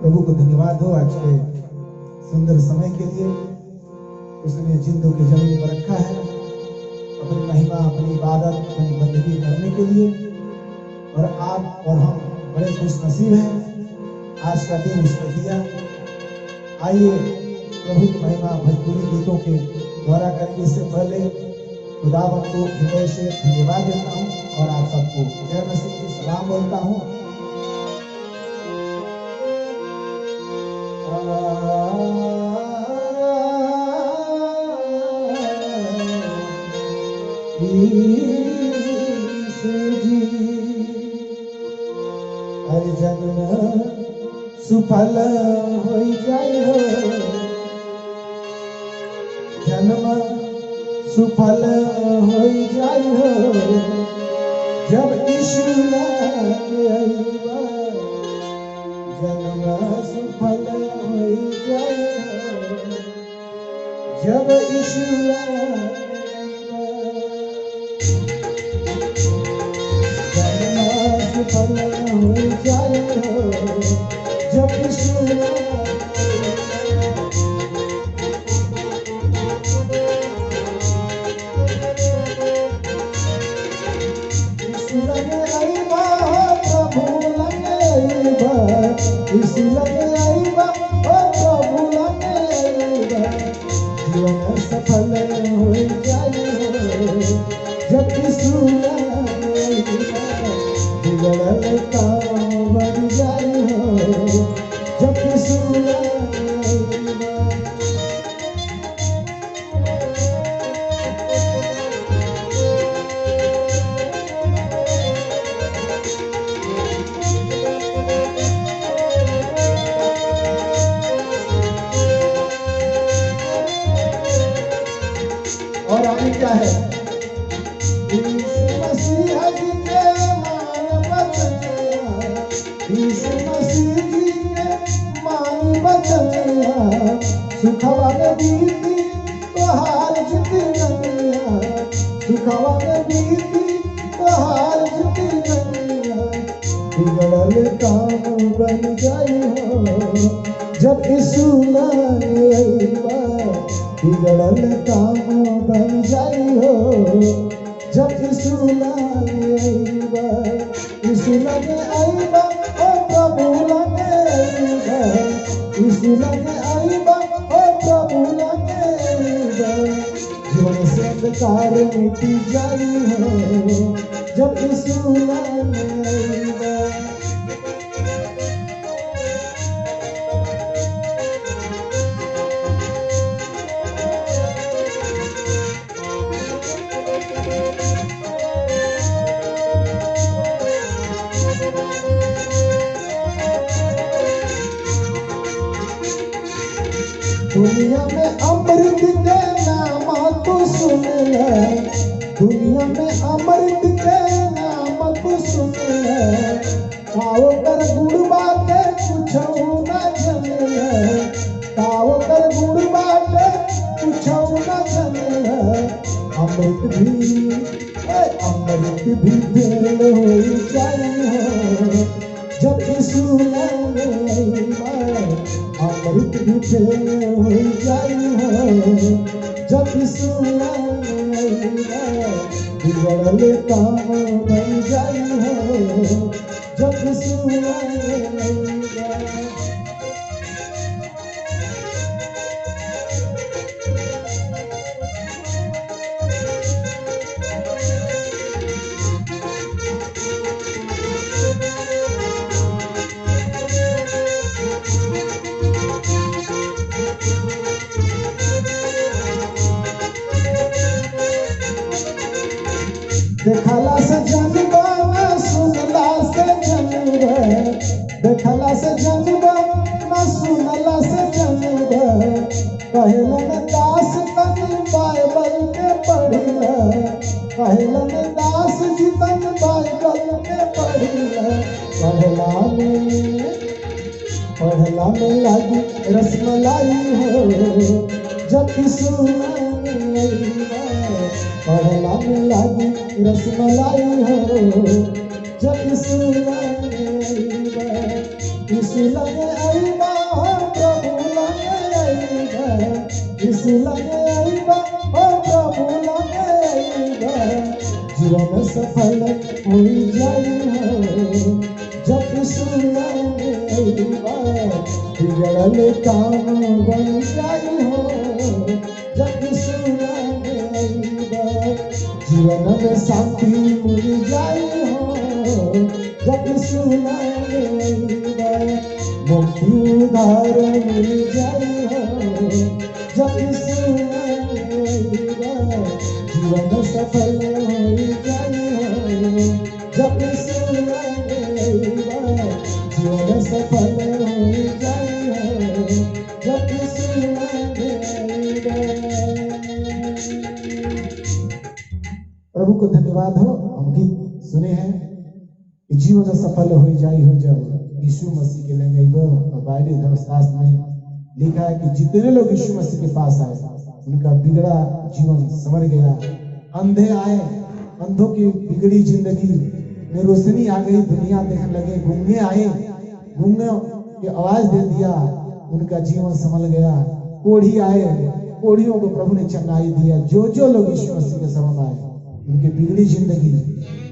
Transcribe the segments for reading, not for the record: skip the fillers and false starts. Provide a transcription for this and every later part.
प्रभु को धन्यवाद हो आज के सुंदर समय के लिए। उसने जिंदों के जमीन पर रखा है अपनी महिमा, अपनी इबादत, अपनी बंदगी करने के लिए। और आप और हम बड़े खुश नसीब हैं आज का दिन उसने दिया। आइए प्रभु की महिमा भोजपुरी गीतों के द्वारा करेंगे। इससे पहले खुदावंद को हृदय से धन्यवाद देता हूँ और आप सबको जय मसीह की सलाम बोलता हूँ। हर जन्म सुफल हो जाए हो, जन्म सुफल हो जाए हो, जब यीशु आएगा। जन्म सुफल हो जाए हो, जब यीशु आएगा। सुफल हो जाए हो, जब यीशु लगे आईबा प्रभु लगे आईबा, यीशु लगे आईबा प्रभु लगे आईबा। जीवन सफल हो जाए हो, जब यीशु आएगा। बिगड़ल काम बन जाए हो, जब यीशु आएगा। और आगे क्या है? यीशु मसीह जी के मान बचनिया, यीशु मसीह जी के मान बचनिया। सुखवा में बीती तोहार जिंदगिया, सुखवा में बीती तोहार जिंदगिया। बिगड़ल काम बन जाए हो, जब यीशु आएगा। बिगड़ल काम बन जाए हो, जब यीशु आएगा। यीशु लगे आएगा प्रभु लगे आएगा, यीशु लगे आएगा प्रभु लगे आएगा। जीवन से अंधकार मिटी जाए हो, जब यीशु आएगा। दुनिया में अमृत के नाम तो सुन ले, दुनिया में अमृत के नाम तो सुन ले। काओ कर गुड़ बाटे कुछऊ न जले, काओ कर गुड़ बाटे कुछऊ न जले। अमृत भी फेल हो जाए हो, जब यीशु आएगा। अमृत भी फेल हो जाए हो, जब यीशु आएगा। बिगड़ल काम बन जाए हो, जब यीशु आएगा। देखला से जनबा ना सुनला से जनबा, देखला से जनबा ना सुनला से जनबा। कहलन दास तन बाइबल के पढ़िला, कहलन दास जी तन बाइबल के पढ़िला। पढ़ला में लागी रसमलाई हो, जब यीशु आएगा। पढ़ला में लागी रसमलाई हो, जब यीशु आएगा। यीशु लगे आएगा। सफल हो जाई हो जब सुनाए बिगड़ल काम बन जाई हो जब सुनाए जीवन में शांति मिल जाई हो जब सुनाए मुक्ति उधार मिल जाई हो जब सुनाए जीवन सफल हो जाई हो जब सुनाए जीवन सफल हो जाई हो जब सुनाए। प्रभु को धन्यवाद हो। हम गीत सुने हैं कि जीवन सफल हो जाई हो जब यीशु मसीह के लेंगे। और बाइबल धर्मशास्त्र में लिखा है कि जितने लोग यीशु मसीह के पास आए उनका बिगड़ा जीवन संवर गया। अंधे आए, अंधों की बिगड़ी जिंदगी में रोशनी आ गई, दुनिया देखने लगे। गूंगे आए, गूंगे की आवाज दे दिया, उनका जीवन संभल गया। कोढ़ी आए, कोढ़ियों को प्रभु ने चंगाई दिया। जो जो लोग यीशु मसीह के शरण आए उनकी बिगड़ी जिंदगी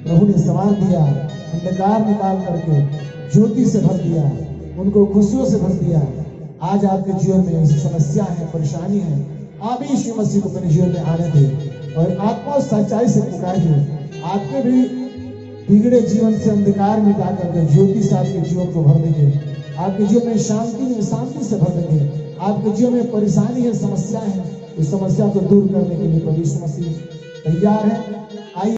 प्रभु ने संवार दिया, अंधकार निकाल करके ज्योति से भर दिया, उनको खुशियों से भर दिया। आज आपके जीवन में ऐसी समस्या है, परेशानी है, आप यीशु मसीह को अपने जीवन में आने दें और आत्मा सच्चाई से पुकारिए। आपके भी बिगड़े जीवन से अंधकार मिटा करके ज्योति से आपके जीवन को भर देंगे। आपके जीवन में शांति से भर देंगे। आपके जीवन में परेशानी है, समस्या है, उस समस्या को दूर करने के लिए प्रभु यीशु मसीह तैयार है। आइए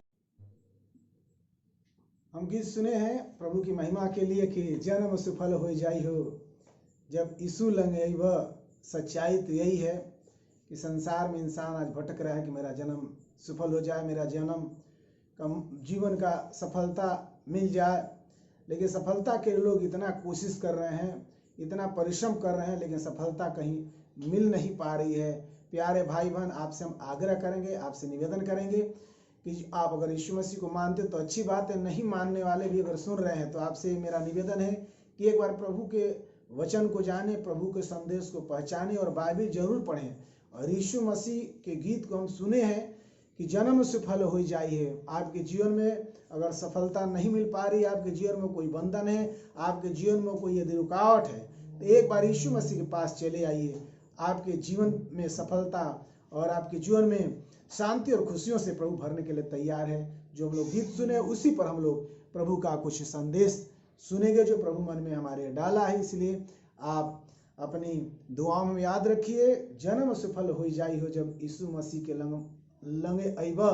हम गीत सुने हैं प्रभु की महिमा के लिए कि जन्म सफल हो जाई हो जब यीशु लंग आई। वह सच्चाई तो यही है कि संसार में इंसान आज भटक रहा है कि मेरा जन्म सफल हो जाए, मेरा जन्म का जीवन का सफलता मिल जाए। लेकिन सफलता के लोग इतना कोशिश कर रहे हैं, इतना परिश्रम कर रहे हैं, लेकिन सफलता कहीं मिल नहीं पा रही है। प्यारे भाई बहन, आपसे हम आग्रह करेंगे, आपसे निवेदन करेंगे कि आप अगर यीशु मसीह को मानते तो अच्छी बात है, नहीं मानने वाले भी अगर सुन रहे हैं तो आपसे मेरा निवेदन है कि एक बार प्रभु के वचन को जाने, प्रभु के संदेश को पहचाने और बाइबल जरूर पढ़ें। और यीशु मसीह के गीत को हम सुने हैं कि जन्म सफल हो जाई है। आपके जीवन में अगर सफलता नहीं मिल पा रही, आपके जीवन में कोई बंधन है, आपके जीवन में कोई यदि रुकावट है, तो एक बार यीशु मसीह के पास चले आइए। आपके जीवन में सफलता और आपके जीवन में शांति और खुशियों से प्रभु भरने के लिए तैयार है। जो हम लोग गीत सुने उसी पर हम लोग प्रभु का कुछ संदेश सुनेंगे जो प्रभु मन में हमारे डाला है। इसलिए आप अपनी दुआओं में याद रखिए, जन्म सफल हो जाई हो जब यीशु मसीह के लंगे अइबा,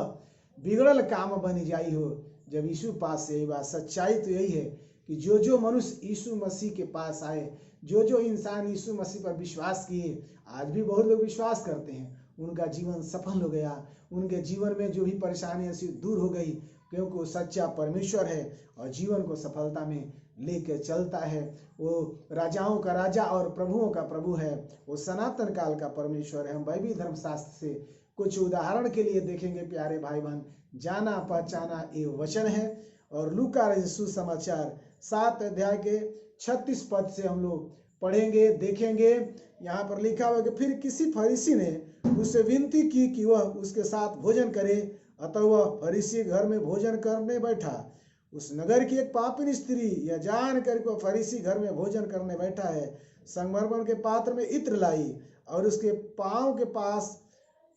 बिगड़ल काम बन जाई हो जब यीशु पास से अइबा। सच्चाई तो यही है कि जो जो मनुष्य यीशु मसीह के पास आए, जो जो इंसान यीशु मसीह पर विश्वास किए, आज भी बहुत लोग विश्वास करते हैं, उनका जीवन सफल हो गया। उनके जीवन में जो भी परेशानी ऐसी दूर हो गई, क्योंकि वो सच्चा परमेश्वर है और जीवन को सफलता में लेके चलता है। वो राजाओं का राजा और प्रभुओं का प्रभु है, वो सनातन काल का परमेश्वर है। हम बाइबल धर्मशास्त्र से कुछ उदाहरण के लिए देखेंगे प्यारे भाई बहन। जाना पहचाना ये वचन है और लूका सुसमाचार 7 अध्याय के 36 पद से हम लोग पढ़ेंगे, देखेंगे। यहाँ पर लिखा हुआ कि फिर किसी फरीसी ने उससे विनती की कि वह उसके साथ भोजन करे, अतः वह फरीसी घर में भोजन करने बैठा। उस नगर की एक पापिन स्त्री यह जान कर वह फरीसी घर में भोजन करने बैठा है, संगमरमर के पात्र में इत्र लाई और उसके पांव के पास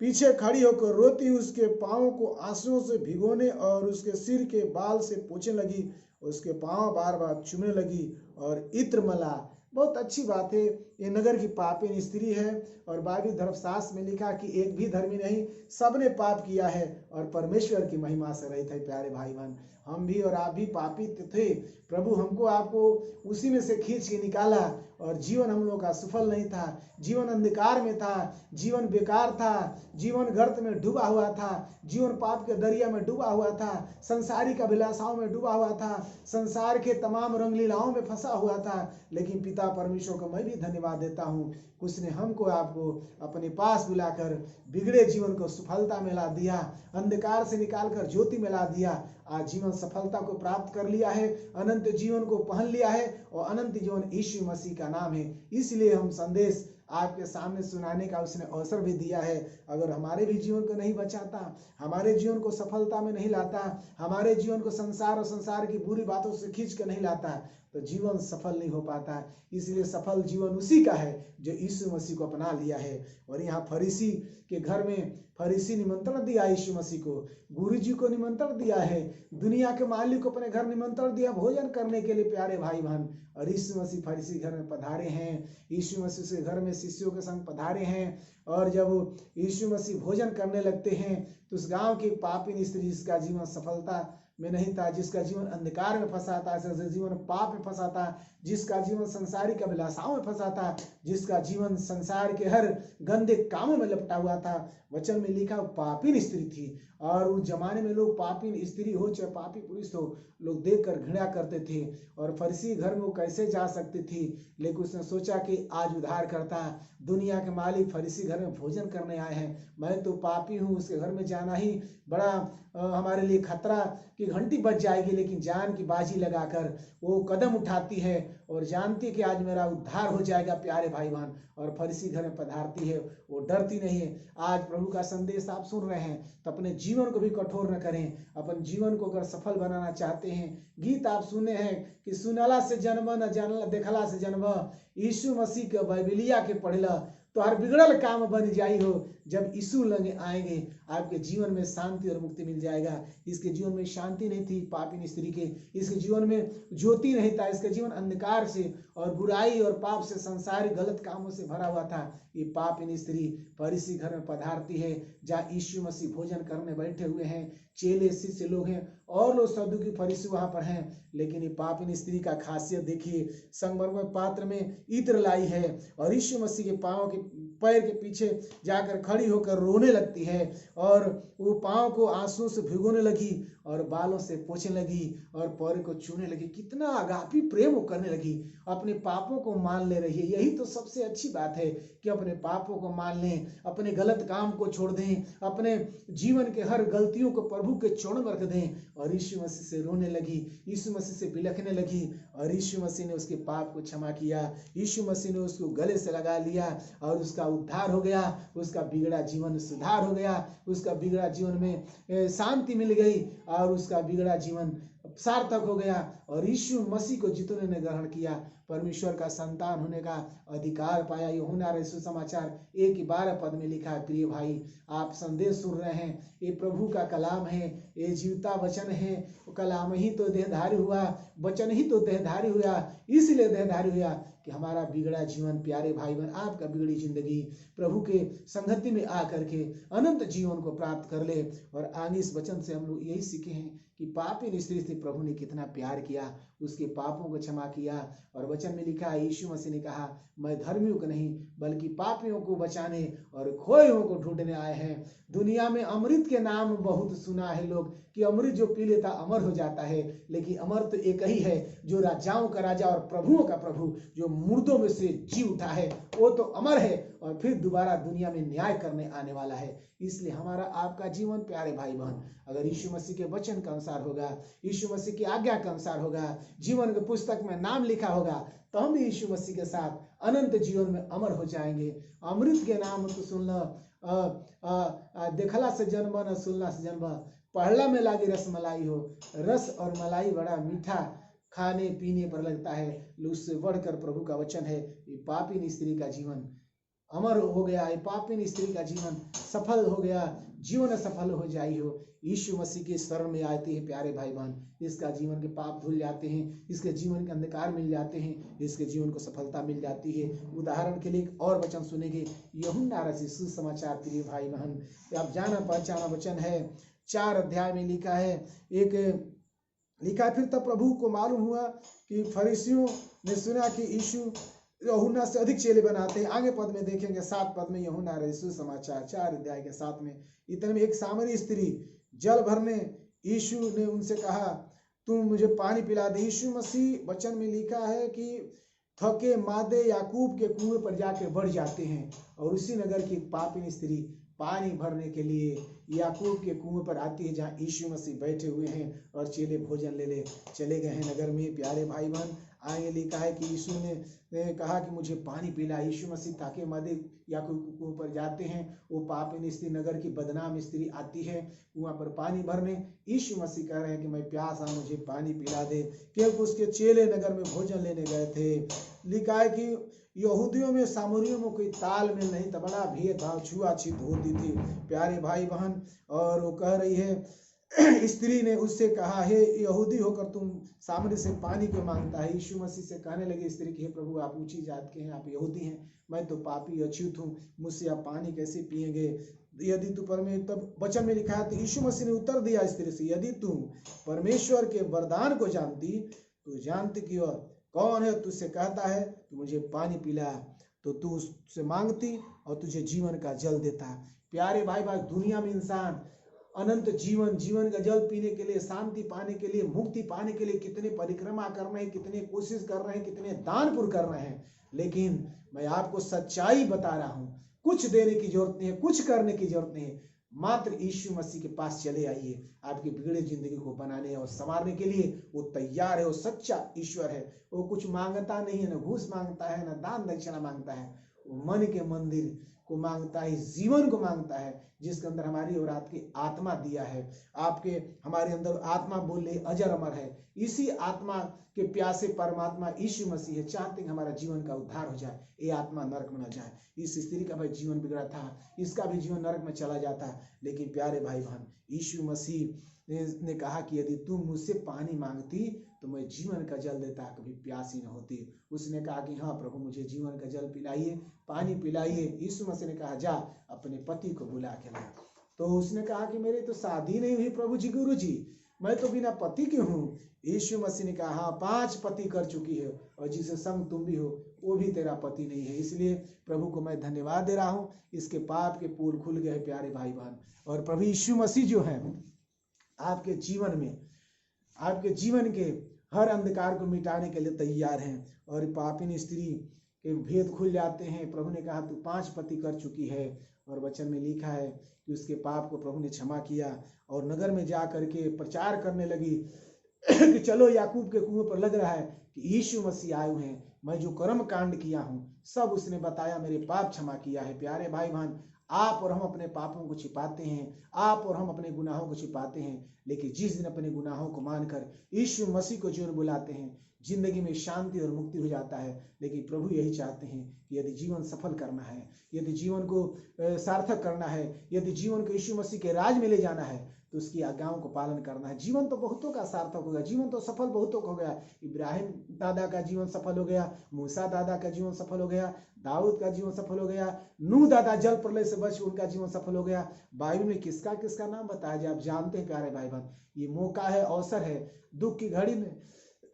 पीछे खड़ी होकर रोती उसके पांव को आंसुओं से भिगोने और उसके सिर के बाल से पोंछने लगी, उसके पांव बार बार चूमने लगी और इत्र मला। बहुत अच्छी बात है। ये नगर की पापिन स्त्री है और बाइबल धर्मशास्त्र में लिखा कि एक भी धर्मी नहीं, सबने पाप किया है और परमेश्वर की महिमा से रहित है। प्यारे भाई बहन, हम भी और आप भी पापी थे। प्रभु हमको आपको उसी में से खींच के निकाला और जीवन हम लोग का सफल नहीं था, जीवन अंधकार में था, जीवन बेकार था, जीवन गर्त में डूबा हुआ था, जीवन पाप के दरिया में डूबा हुआ था, संसारिक अभिलाषाओं में डूबा हुआ था, संसार के तमाम रंगलीलाओं में फंसा हुआ था। लेकिन पिता परमेश्वर को मैं भी धन्यवाद देता हूँ, उसने हमको आपको अपने पास बुलाकर बिगड़े जीवन को सफलता में ला दिया, अंधकार से निकालकर ज्योति में ला दिया। आज जीवन सफलता को प्राप्त कर लिया है, अनंत जीवन को पहन लिया है और अनंत जीवन यीशु मसीह का नाम है। इसलिए हम संदेश आपके सामने सुनाने का उसने अवसर भी दिया है। अगर हमारे भी जीवन को नहीं बचाता, हमारे जीवन को सफलता में नहीं लाता, हमारे जीवन को संसार और संसार की बुरी बातों से खींच कर नहीं लाता, तो जीवन सफल नहीं हो पाता। इसलिए सफल जीवन उसी का है जो यीशु मसीह को अपना लिया है। और यहाँ फरीसी के घर में फरीसी निमंत्रण दिया यीशु मसीह को, गुरु जी को निमंत्रण दिया है, दुनिया के मालिक को अपने घर निमंत्रण दिया भोजन करने के लिए प्यारे भाई बहन। और यीशु मसीह फरीसी घर में पधारे हैं, यीशु मसीह से घर में शिष्यों के संग पधारे हैं। और जब यीशु मसीह भोजन करने लगते हैं तो उस गांव की पापिन स्त्री जिसका जीवन सफलता में नहीं था, जिसका जीवन अंधकार में फंसा था, जिसका जीवन पाप में फंसा था, जिसका जीवन संसारिक अभिलाषाओं में फंसा था, जिसका जीवन संसार के हर गंदे कामों में लपटा हुआ था, वचन में लिखा पापिन स्त्री थी। और उस जमाने में लोग पापिन स्त्री हो चाहे पापी पुरुष हो, लोग देखकर घृणा करते थे। और फरीसी घर में वो कैसे जा सकती थी, लेकिन उसने सोचा कि आज उद्धार करता, दुनिया के मालिक फरीसी घर में भोजन करने आए हैं, मैं तो पापी हूँ, उसके घर में जाना ही बड़ा हमारे लिए खतरा की घंटी बज जाएगी। लेकिन जान की बाजी लगाकर वो कदम उठाती है और जानती है कि आज मेरा उद्धार हो जाएगा प्यारे भाई बहन, और फरीसी घर में पधारती है, वो डरती नहीं है। आज प्रभु का संदेश आप सुन रहे हैं तो अपने जीवन को भी कठोर न करें। अपन जीवन को अगर सफल बनाना चाहते हैं, गीत आप सुने हैं कि सुनला से जन्म न जानला देखला से जन्म, यीशु मसीह के बाइबिलिया के पढ़ला तो हर बिगड़ल काम बन जाई हो। जब यीशु लगे आएंगे आपके जीवन में शांति और मुक्ति मिल जाएगा। इसके जीवन में शांति नहीं थी पापिन स्त्री के, इसके जीवन में ज्योति नहीं था, इसके जीवन अंधकार से और बुराई और पाप से संसारिक गलत कामों से भरा हुआ था। ये पापिन स्त्री फरीसी घर में पधारती है जहाँ यीशु मसीह भोजन करने बैठे हुए हैं, चेले शिष्य लोग हैं और लोग सदुकी फरीसी वहां पर हैं। लेकिन ये पापिन स्त्री का खासियत देखिए, संगमरमर पात्र में इत्र लाई है और यीशु मसीह के पांव के पैर के पीछे जाकर खड़ी होकर रोने लगती है और वो पांव को आंसू से भिगोने लगी और बालों से पोंछने लगी और पैर को छूने लगी। कितना आगापी प्रेम वो करने लगी, अपने पापों को मान ले रही है। यही तो सबसे अच्छी बात है कि अपने पापों को मान लें, अपने गलत काम को छोड़ दें, अपने जीवन के हर गलतियों को प्रभु के चरणों में रख दें। और यीशु मसीह से रोने लगी, यीशु मसीह से बिलखने लगी और यीशु मसीह ने उसके पाप को क्षमा किया। यीशु मसीह ने उसको गले से लगा लिया और उसका उद्धार हो गया, उसका बिगड़ा जीवन सुधार हो गया, उसका बिगड़ा जीवन में शांति मिल गई और उसका बिगड़ा जीवन सार्थक हो गया। और यीशु मसीह को जितने ने ग्रहण किया परमेश्वर का संतान होने का अधिकार पाया। यूहन्ना रसूल समाचार 1:12 पद में लिखा है। प्रिय भाई, आप संदेश सुन रहे हैं, ये प्रभु का कलाम है, ये जीवता वचन है। कलाम ही तो देहधारी हुआ, वचन ही तो देहधारी हुआ, इसलिए देहधारी हुआ कि हमारा बिगड़ा जीवन प्यारे भाई बहन, आपका बिगड़ी जिंदगी प्रभु के संगति में आकर के अनंत जीवन को प्राप्त कर ले। और आगे इस वचन से हम लोग यही सीखे हैं कि पापी स्त्री से प्रभु ने कितना प्यार किया, उसके पापों को क्षमा किया। और वचन में लिखा है, यीशु मसीह ने कहा, मैं धर्मियों को नहीं बल्कि पापियों को बचाने और खोए हुओं को ढूंढने आए हैं। दुनिया में अमृत के नाम बहुत सुना है लोग कि अमृत जो पी लेता अमर हो जाता है, लेकिन अमर तो एक ही है जो राजाओं का राजा और प्रभुओं का प्रभु, जो मुर्दों में से जी उठा है, वो तो अमर है और फिर दोबारा दुनिया में न्याय करने आने वाला है। इसलिए हमारा आपका जीवन प्यारे भाई बहन अगर यीशु मसीह के वचन के अनुसार होगा, यीशु मसीह की आज्ञा के अनुसार होगा, जीवन के पुस्तक में नाम लिखा होगा, तो हम भी यीशु मसीह के साथ अनंत जीवन में अमर हो जाएंगे। अमृत के नाम तो सुनना, देखला से जन्म न सुनला से जन्म, पढ़ला में लागी रस मलाई हो। रस और मलाई बड़ा मीठा खाने पीने पर लगता है, उससे बढ़कर प्रभु का वचन है। ये पापिन स्त्री का जीवन अमर हो गया, ये पापिन स्त्री का जीवन सफल हो गया, जीवन सफल हो जाई हो। यीशु मसीह के शरण में आते हैं प्यारे भाई बहन, इसका जीवन के पाप धुल जाते हैं, इसके जीवन के अंधकार मिल जाते हैं, इसके जीवन को सफलता मिल जाती है। उदाहरण के लिए एक और वचन सुनेंगे, यूहन्ना रचित सुसमाचार प्रिय भाई बहन, आप जाना पहचाना वचन है, 4 अध्याय में लिखा है। फिर तब प्रभु को मालूम हुआ कि फरीसियों ने सुना कि यीशु यूहन्ना से अधिक चेले बनाते हैं। आगे पद में देखेंगे 7 पद में, यूहन्ना रचित समाचार 4 अध्याय के 7 में, इतने में एक सामरी स्त्री जल भरने यीशु ने उनसे कहा, तुम मुझे पानी पिला दे। यीशु मसीह वचन में लिखा है कि थके मादे याकूब के कुएं पर जाके बढ़ जाते हैं और उसी नगर की पापिन स्त्री पानी भरने के लिए याकूब के कुएं पर आती है जहाँ यीशु मसीह बैठे हुए हैं और चेले भोजन ले चले गए हैं नगर में। प्यारे भाई बहन, आगे लिखा है कि यीशु ने कहा कि मुझे पानी पिला। यीशु मसीह ताकि मदे या कुएं पर जाते हैं, वो पापिन स्त्री नगर की बदनाम स्त्री आती है कुआं पर पानी भरने। यीशु मसीह कह रहे हैं कि मैं प्यासा, मुझे पानी पिला दे, क्योंकि उसके चेले नगर में भोजन लेने गए थे। लिखा है कि यहूदियों में सामरियों में कोई तालमेल नहीं था, बड़ा भेदभाव छुआछूत होती थी प्यारे भाई बहन। और वो कह रही है, स्त्री ने उससे कहा, हे यहूदी होकर तुम सामने से पानी क्यों मांगता है। यीशु मसीह से कहने लगे स्त्री की, हे प्रभु आप ऊंची जात के हैं, आप यहूदी हैं, मैं तो पापी अछूत हूँ, मुझसे आप पानी कैसे पिएंगे। यदि तू परमेश्वर, तब वचन में लिखा है, तो यीशु मसीह ने उत्तर दिया स्त्री से, यदि तू परमेश्वर के वरदान को जानती तो जानती कि वह कौन है तुझसे कहता है कि मुझे पानी पिला, तो तू उससे मांगती और तुझे जीवन का जल देता। प्यारे भाई भाई, दुनिया में इंसान अनंत जीवन का जल पीने के लिए, शांति पाने के लिए, मुक्ति पाने के लिए कितने परिक्रमा कर रहे हैं, कितने कोशिश कर रहे हैं, कितने दान पुण्य कर रहे हैं। लेकिन मैं आपको सच्चाई बता रहा हूं, कुछ देने की जरूरत नहीं है, कुछ करने की जरूरत नहीं है। मात्र यीशु मसीह के पास चले आइए, आपकी बिगड़े जिंदगी को बनाने और संवारने के लिए वो तैयार है। वो सच्चा ईश्वर है, वो कुछ मांगता नहीं है, न घूस मांगता है, न दान दक्षिणा मांगता है। वो मन के मंदिर को मांगता है, जीवन को मांगता है, जिसके अंदर हमारी और आपकी आत्मा दिया है। आपके हमारे अंदर आत्मा बोले अजर अमर है। इसी आत्मा के प्यासे परमात्मा यीशु मसीह है, चाहते हैं हमारा जीवन का उद्धार हो जाए, ये आत्मा नरक में न जाए। इस स्त्री का भाई जीवन बिगड़ा था, इसका भी जीवन नरक में चला जाता। लेकिन प्यारे भाई बहन, यीशु मसीह ने कहा कि यदि तुम मुझसे पानी मांगती तो मैं जीवन का जल देता, कभी प्यासी न होती। उसने कहा कि हाँ प्रभु, मुझे जीवन का जल पिलाइए, पानी पिलाइए। यीशु मसीह ने कहा, जा अपने पति को बुला के ला। तो उसने कहा कि मेरी तो शादी नहीं हुई प्रभु जी, गुरु जी, मैं तो बिना पति की हूँ। यीशु मसीह ने कहा, हाँ 5 पति कर चुकी है और जिसे संग तुम भी हो वो भी तेरा पति नहीं है। इसलिए प्रभु को मैं धन्यवाद दे रहा हूँ, इसके पाप के पोल खुल गए प्यारे भाई बहन। और प्रभु यीशु मसीह जो है आपके जीवन में, आपके जीवन के हर अंधकार को मिटाने के लिए तैयार हैं। और पापिन स्त्री के भेद खुल जाते हैं। प्रभु ने कहा तू 5 पति कर चुकी है, और वचन में लिखा है कि उसके पाप को प्रभु ने क्षमा किया और नगर में जा करके प्रचार करने लगी कि चलो याकूब के कुएं पर लग रहा है कि यीशु मसीह आए हुए हैं, मैं जो कर्म कांड किया हूँ सब उसने बताया, मेरे पाप क्षमा किया है। प्यारे भाई बहन, आप और हम अपने पापों को छिपाते हैं, आप और हम अपने गुनाहों को छिपाते हैं, लेकिन जिस दिन अपने गुनाहों को मानकर यीशु मसीह को जीवन बुलाते हैं, जिंदगी में शांति और मुक्ति हो जाता है। लेकिन प्रभु यही चाहते हैं कि यदि जीवन सफल करना है, यदि जीवन को सार्थक करना है, यदि जीवन को यीशु मसीह के राज में ले जाना है, तो उसकी आज्ञाओं को पालन करना है। जीवन तो बहुतों का सार्थक होगा, जीवन तो सफल बहुतों का हो गया। इब्राहिम दादा का जीवन सफल हो गया, मूसा दादा का जीवन सफल हो गया, दाऊद का जीवन सफल हो गया, नूह दादा जल प्रलय से बच उनका जीवन सफल हो गया। बाइबल में किसका किसका नाम बताया जाए, आप जानते हैं प्यारे भाई बहन। ये मौका है, अवसर है, दुख की घड़ी में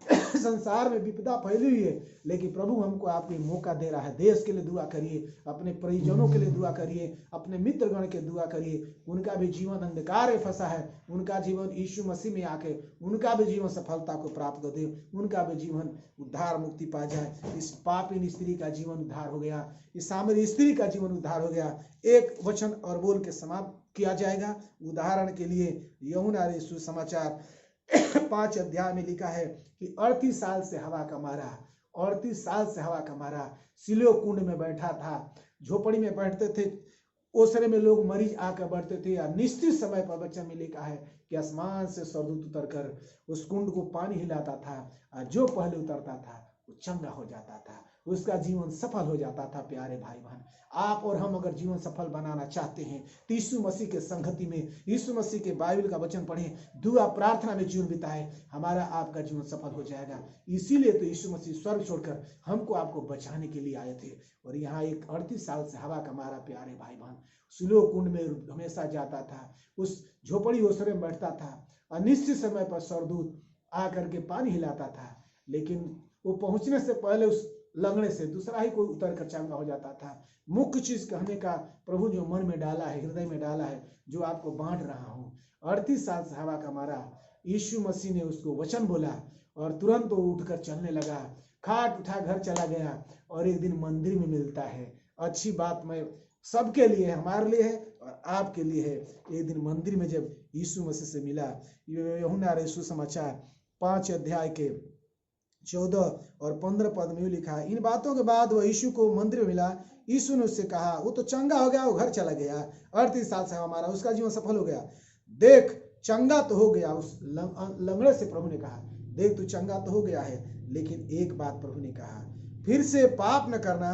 संसार में विपदा फैली हुई है, लेकिन प्रभु हमको आपको मौका दे रहा है। देश के लिए दुआ करिए, अपने परिजनों के लिए दुआ करिए, अपने मित्रगण के दुआ करिए। उनका भी जीवन अंधकार में फंसा है, उनका जीवन यीशु मसीह में आके उनका भी जीवन सफलता को प्राप्त कर दे, उनका भी जीवन उद्धार मुक्ति पा जाए। इस पापिन स्त्री का जीवन उद्धार हो गया, इस सामरी स्त्री का जीवन उद्धार हो गया। एक वचन और बोल के समाप्त किया जाएगा। उदाहरण के लिए यूहन्ना सुसमाचार 5 अध्याय में लिखा है कि 38 साल से हवा का मारा, 38 साल से हवा का मारा, सिलो कुंड में बैठा था, झोपड़ी में बैठते थे, ओसरे में लोग मरीज आकर बैठते थे। या निश्चित समय पर वचन में लिखा है कि आसमान से स्वर्गदूत उतरकर उस कुंड को पानी हिलाता था, और जो पहले उतरता था वो चंगा हो जाता था, उसका जीवन सफल हो जाता था। प्यारे भाई बहन, आप और हम अगर जीवन सफल बनाना चाहते हैं तो यीशु मसीह के संगति में, यीशु मसीह के बाइबल का वचन पढ़ें, दुआ प्रार्थना में जीवन बिताएं, हमारा आपका जीवन सफल हो जाएगा। इसीलिए तो यीशु मसीह स्वर्ग छोड़कर हमको आपको बचाने के लिए आए थे। और यहाँ एक 38 साल से हवा का मारा प्यारे भाई बहन सिलो कुंड में हमेशा जाता था, उस झोपड़ी ओसरे में बैठता था, अनिश्चित समय पर स्वर्गदूत आकर के पानी हिलाता था, लेकिन वो पहुंचने से पहले उस लगने से दूसरा ही कोई उतर कर चंगा हो जाता था। मुख्य चीज कहने का प्रभु जो मन में डाला है, हृदय में डाला है, जो आपको बांट रहा हूं। 38 साल से हवा का मारा, यीशु मसीह ने उसको वचन बोला और तुरंत वो उठकर चलने लगा, खाट उठा घर चला गया और एक दिन मंदिर में मिलता है। अच्छी बात मैं सबके लिए, हमारे लिए है और आपके लिए है। एक दिन मंदिर में जब यीशु मसीह से मिला, यूहन्ना सुसमाचार 5 अध्याय के 14 और 15 पद में लिखा है, इन बातों के बाद वह यीशु को मंदिर में मिला। यीशु ने उससे कहा, वो तो चंगा हो गया, वो घर चला गया, 38 साल से हमारा उसका जीवन सफल हो गया। देख चंगा तो हो गया। उस लंगड़े से प्रभु ने कहा, देख तू चंगा तो हो गया है, लेकिन एक बात प्रभु ने कहा, फिर से पाप न करना,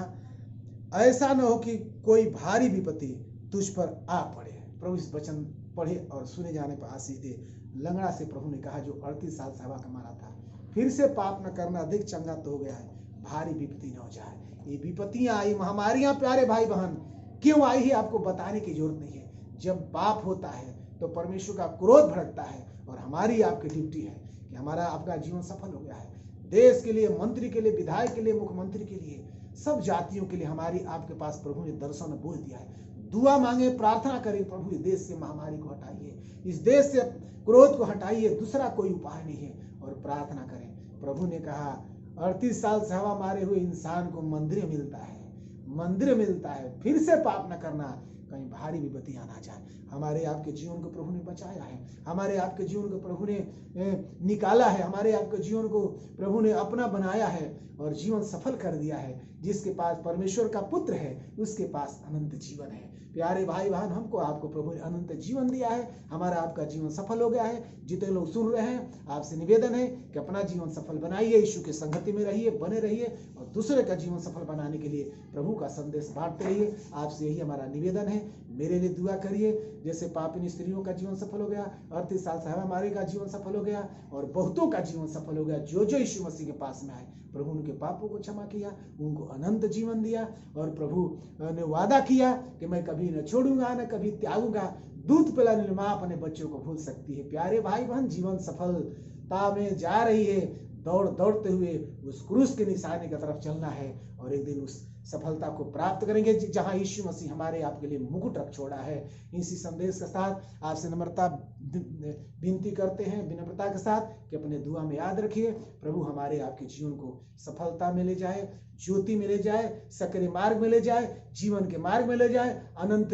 ऐसा न हो कि कोई भारी विपत्ति तुझ पर आ पड़े। प्रभु इस वचन पढ़े और सुने जाने पर आशीष दे। लंगड़ा से प्रभु ने कहा, जो 38 साल से हवा का मारा था, फिर से पाप न करना, देख चंगा तो हो गया है, भारी विपत्ति न हो जाए। ये विपत्तियां आई, महामारियां प्यारे भाई बहन क्यों आई है आपको बताने की जरूरत नहीं है। जब पाप होता है तो परमेश्वर का क्रोध भड़कता है, और हमारी आपकी ड्यूटी है कि हमारा आपका जीवन सफल हो गया है। देश के लिए, मंत्री के लिए, विधायक के लिए, मुख्यमंत्री के लिए, सब जातियों के लिए हमारी आपके पास प्रभु ने दर्शन बोल दिया है। दुआ मांगे, प्रार्थना करें, प्रभु इस देश से महामारी को हटाइए, इस देश से क्रोध को हटाइए, दूसरा कोई उपाय नहीं है, और प्रार्थना करें। प्रभु ने कहा 38 साल से हवा मारे हुए इंसान को मंदिर मिलता है, मंदिर मिलता है, फिर से पाप न करना, कहीं भारी विपत्ति ना जाए। हमारे आपके जीवन को प्रभु ने बचाया है, हमारे आपके जीवन को प्रभु ने निकाला है, हमारे आपके जीवन को प्रभु ने अपना बनाया है और जीवन सफल कर दिया है। जिसके पास परमेश्वर का पुत्र है उसके पास अनंत जीवन है। प्यारे भाई बहन, हमको आपको प्रभु ने अनंत जीवन दिया है, हमारा आपका जीवन सफल हो गया है। जितने लोग सुन रहे हैं, आपसे निवेदन है कि अपना जीवन सफल बनाइए, यीशु के संगति में रहिए, बने रहिए, और दूसरे का जीवन सफल बनाने के लिए प्रभु का संदेश बांटते रहिए। आपसे यही हमारा निवेदन है। मेरे लिए दुआ करिए, जैसे पापिनी स्त्रियों का जीवन सफल हो गया, 38 साल से हमारे का जीवन सफल हो गया, और बहुतों का जीवन सफल हो गया। जो जो यीशु मसीह के पास में आए, प्रभु उनके पापों को क्षमा किया, उनको अनंत जीवन दिया, और प्रभु ने वादा किया कि मैं कभी न छोड़ूंगा, न कभी त्यागूंगा। दूध पिलाने वाली माँ अपने बच्चों को भूल सकती है। प्यारे भाई बहन, जीवन सफलता में जा रही है, दौड़ दौड़ते हुए उस क्रूस के निशाने की तरफ चलना है, और एक दिन उस सफलता को प्राप्त करेंगे जहां यीशु मसीह हमारे आपके लिए मुकुट रख छोड़ा है। इसी संदेश के साथ आपसे नम्रता विनती करते हैं, विनम्रता के साथ, कि अपने दुआ में याद रखिए, प्रभु हमारे आपके जीवन को सफलता में ले जाए, ज्योति में ले जाए, सक्रिय मार्ग में ले जाए, जीवन के मार्ग में ले जाए, अनंत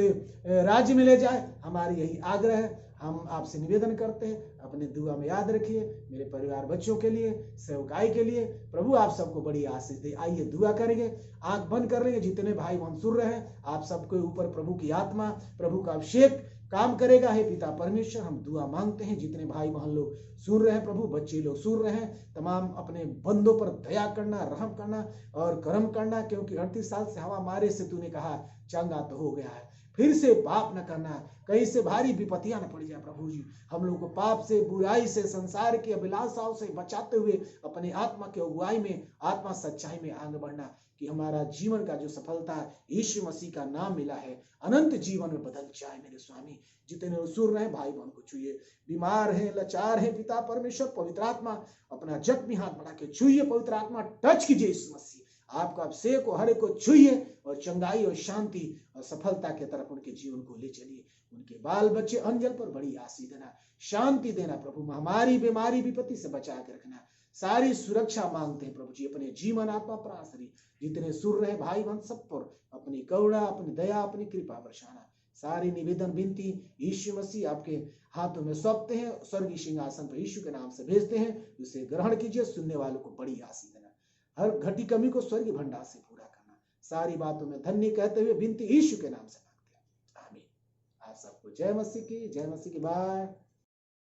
राज्य में ले जाए। हमारी यही आग्रह है। हम आपसे निवेदन करते हैं, अपने दुआ में याद रखिए, मेरे परिवार बच्चों के लिए, सेवकाई के लिए, प्रभु आप सबको बड़ी आशीष दे। आइए दुआ करेंगे, आंख बंद कर लेंगे। जितने भाई हम सुन रहे हैं, आप सबके ऊपर प्रभु की आत्मा, प्रभु का अभिषेक काम करेगा। हे पिता परमेश्वर, हम दुआ मांगते हैं, जितने भाई बहन लोग सुन रहे हैं, प्रभु बच्चे लोग सुन रहे हैं, तमाम अपने बंदों पर दया करना, रहम करना और करम करना, क्योंकि 38 साल से हवा मारे से तूने कहा चंगा तो हो गया है। फिर से पाप न करना, कहीं से भारी विपत्तियां न पड़ जाए। प्रभु जी, हम लोग को पाप से, बुराई से, संसार की अभिलाषाओं से बचाते हुए अपने आत्मा के अगुवाई में, आत्मा सच्चाई में आगे बढ़ना, कि हमारा जीवन का जो सफलता यीशु मसीह का नाम मिला है, अनंत जीवन में बदल जाए। मेरे स्वामी, जितने सुन रहे हैं भाई बहन को छुइए, बीमार हैं, लाचार हैं, पिता परमेश्वर, पवित्र आत्मा अपना जख्मी हाथ बढ़ा के छुइए, पवित्र आत्मा टच कीजिए। यीशु मसीह आपका अभिषेक को हर एक को छुइए, और चंगाई और शांति और सफलता के तरफ उनके जीवन को ले चलिए। उनके बाल बच्चे अंजल पर बड़ी आशीष देना, शांति देना। प्रभु महामारी, बीमारी, विपत्ति से बचा के रखना, सारी सुरक्षा मांगते हैं प्रभु जी। अपने जीवन, आत्मा, प्राण, शरीर, जितने सुर रहे भाई बहन, सब पर अपनी करुणा, अपनी दया, अपनी कृपा बरसाना। सारी निवेदन विनती यीशु मसीह आपके हाथों में सौंपते हैं, स्वर्गीय सिंहासन पर यीशु के नाम से भेजते हैं। उसे ग्रहण कीजिए, सुनने वालों को बड़ी आशीष देना, हर घटी कमी को स्वर्गीय भंडार से पूरा करना। सारी बातों में धन्य कहते हुए विनती यीशु के नाम से मांगते हैं, आमीन। आप सबको जय मसीह की, जय मसीह की बाय।